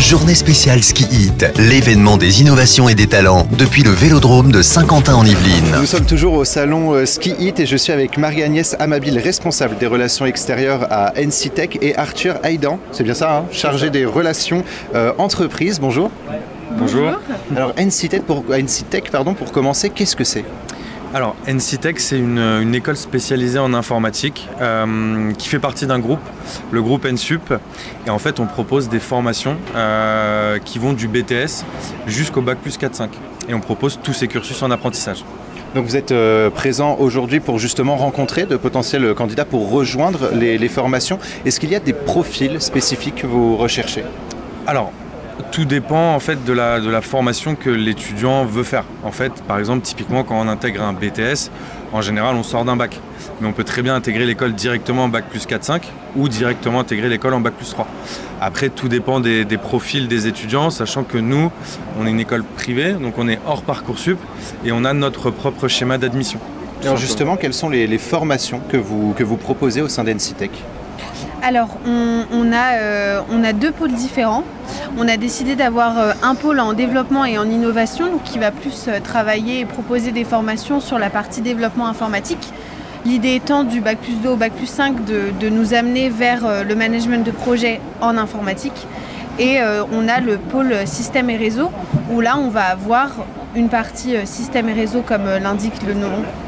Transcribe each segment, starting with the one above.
Journée spéciale Ski Hit, l'événement des innovations et des talents depuis le Vélodrome de Saint-Quentin en Yvelines. Nous sommes toujours au salon Ski Hit et je suis avec Marie-Agnès Amabil, responsable des relations extérieures à NCTech, et Arthur Aidan, c'est bien ça, hein, chargé des relations entreprises. Bonjour. Bonjour. Alors NCTech, pour commencer, qu'est-ce que c'est ? Alors NCTech, c'est une école spécialisée en informatique qui fait partie d'un groupe, le groupe NSUP, et en fait on propose des formations qui vont du BTS jusqu'au Bac plus 4-5 et on propose tous ces cursus en apprentissage. Donc vous êtes présent aujourd'hui pour justement rencontrer de potentiels candidats pour rejoindre les formations. Est-ce qu'il y a des profils spécifiques que vous recherchez ? Alors, tout dépend en fait de la formation que l'étudiant veut faire. En fait, par exemple, typiquement quand on intègre un BTS, en général on sort d'un bac. Mais on peut très bien intégrer l'école directement en Bac plus 4-5 ou directement intégrer l'école en Bac plus 3. Après, tout dépend des profils des étudiants, sachant que nous, on est une école privée, donc on est hors Parcoursup et on a notre propre schéma d'admission. Alors justement, quelles sont les formations que vous proposez au sein d'NCTech ? Alors, on a deux pôles différents. On a décidé d'avoir un pôle en développement et en innovation, donc qui va plus travailler et proposer des formations sur la partie développement informatique. L'idée étant du Bac plus 2 au Bac plus 5 de nous amener vers le management de projet en informatique. Et on a le pôle système et réseau, où là on va avoir une partie système et réseau comme l'indique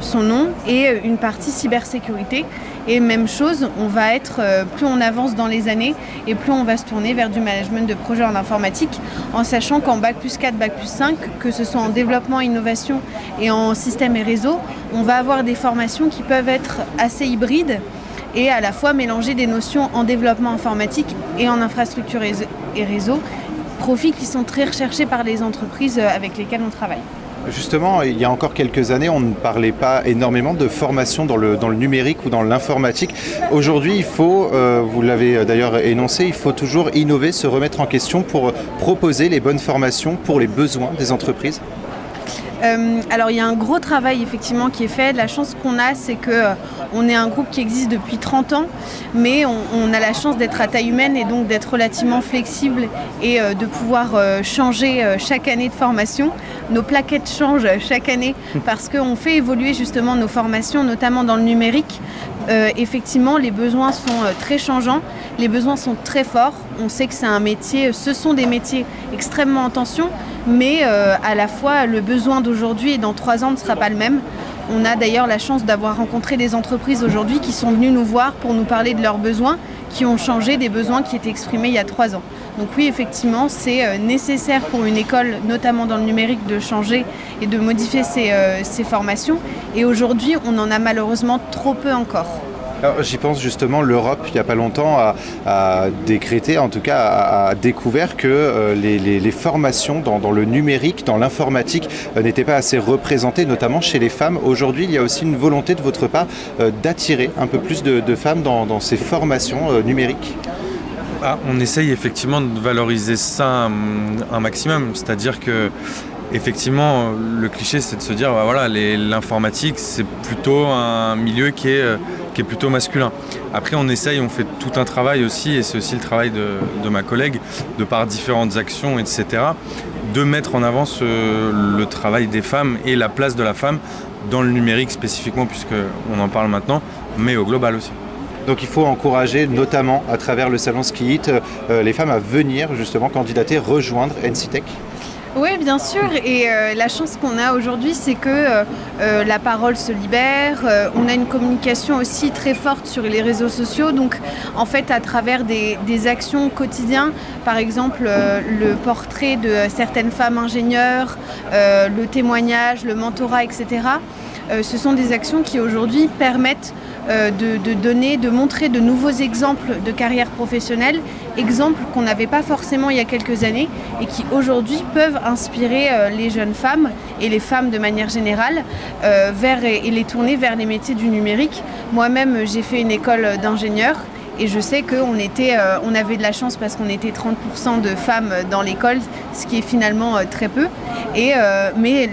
son nom, et une partie cybersécurité. Et même chose, on va être, plus on avance dans les années et plus on va se tourner vers du management de projet en informatique, en sachant qu'en Bac plus 4, Bac plus 5, que ce soit en développement, innovation et en système et réseau, on va avoir des formations qui peuvent être assez hybrides et à la fois mélanger des notions en développement informatique et en infrastructure et réseau, profils qui sont très recherchés par les entreprises avec lesquelles on travaille. Justement, il y a encore quelques années, on ne parlait pas énormément de formation dans le numérique ou dans l'informatique. Aujourd'hui, il faut, vous l'avez d'ailleurs énoncé, il faut toujours innover, se remettre en question pour proposer les bonnes formations pour les besoins des entreprises. Alors il y a un gros travail effectivement qui est fait. La chance qu'on a, c'est qu'on est un groupe qui existe depuis 30 ans, mais on a la chance d'être à taille humaine et donc d'être relativement flexible et de pouvoir changer chaque année de formation. Nos plaquettes changent chaque année parce qu'on fait évoluer justement nos formations, notamment dans le numérique. Effectivement, les besoins sont très changeants, les besoins sont très forts. On sait que c'est un métier, ce sont des métiers extrêmement en tension, mais à la fois le besoin d'aujourd'hui et dans 3 ans ne sera pas le même. On a d'ailleurs la chance d'avoir rencontré des entreprises aujourd'hui qui sont venues nous voir pour nous parler de leurs besoins, qui ont changé des besoins qui étaient exprimés il y a 3 ans. Donc oui, effectivement, c'est nécessaire pour une école, notamment dans le numérique, de changer et de modifier ses formations. Et aujourd'hui, on en a malheureusement trop peu encore. Alors, j'y pense justement, l'Europe, il n'y a pas longtemps, a décrété, en tout cas a découvert que les formations dans le numérique, dans l'informatique, n'étaient pas assez représentées, notamment chez les femmes. Aujourd'hui, il y a aussi une volonté de votre part d'attirer un peu plus de femmes dans ces formations numériques. On essaye effectivement de valoriser ça un maximum, c'est-à-dire que effectivement, le cliché, c'est de se dire, voilà, l'informatique, c'est plutôt un milieu qui est plutôt masculin. Après, on essaye, on fait tout un travail aussi, et c'est aussi le travail de ma collègue, de par différentes actions, etc., de mettre en avant le travail des femmes et la place de la femme dans le numérique spécifiquement, puisqu'on en parle maintenant, mais au global aussi. Donc il faut encourager, notamment à travers le salon Ski Hit, les femmes à venir justement candidater, rejoindre NCTech. Oui, bien sûr. Et la chance qu'on a aujourd'hui, c'est que la parole se libère. On a une communication aussi très forte sur les réseaux sociaux. Donc, en fait, à travers des actions quotidiennes, par exemple, le portrait de certaines femmes ingénieures, le témoignage, le mentorat, etc., ce sont des actions qui aujourd'hui permettent de montrer de nouveaux exemples de carrière professionnelle, exemples qu'on n'avait pas forcément il y a quelques années et qui aujourd'hui peuvent inspirer les jeunes femmes et les femmes de manière générale et les tourner vers les métiers du numérique. Moi-même, j'ai fait une école d'ingénieur. Et je sais qu'on avait de la chance parce qu'on était 30% de femmes dans l'école, ce qui est finalement très peu. Mais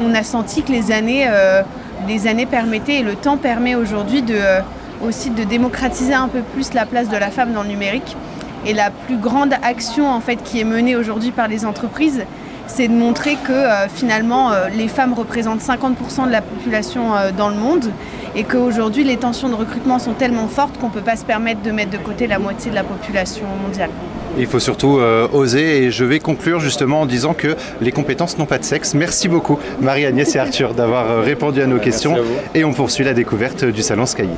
on a senti que les années permettaient et le temps permet aujourd'hui aussi de démocratiser un peu plus la place de la femme dans le numérique. Et la plus grande action en fait qui est menée aujourd'hui par les entreprises, c'est de montrer que finalement les femmes représentent 50% de la population dans le monde et qu'aujourd'hui les tensions de recrutement sont tellement fortes qu'on ne peut pas se permettre de mettre de côté la moitié de la population mondiale. Il faut surtout oser, et je vais conclure justement en disant que les compétences n'ont pas de sexe. Merci beaucoup Marie-Agnès et Arthur d'avoir répondu à nos questions, et on poursuit la découverte du salon Sky It.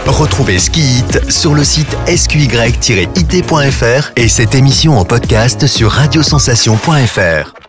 Retrouvez Ski It sur le site sqy-it.fr et cette émission en podcast sur radiosensation.fr.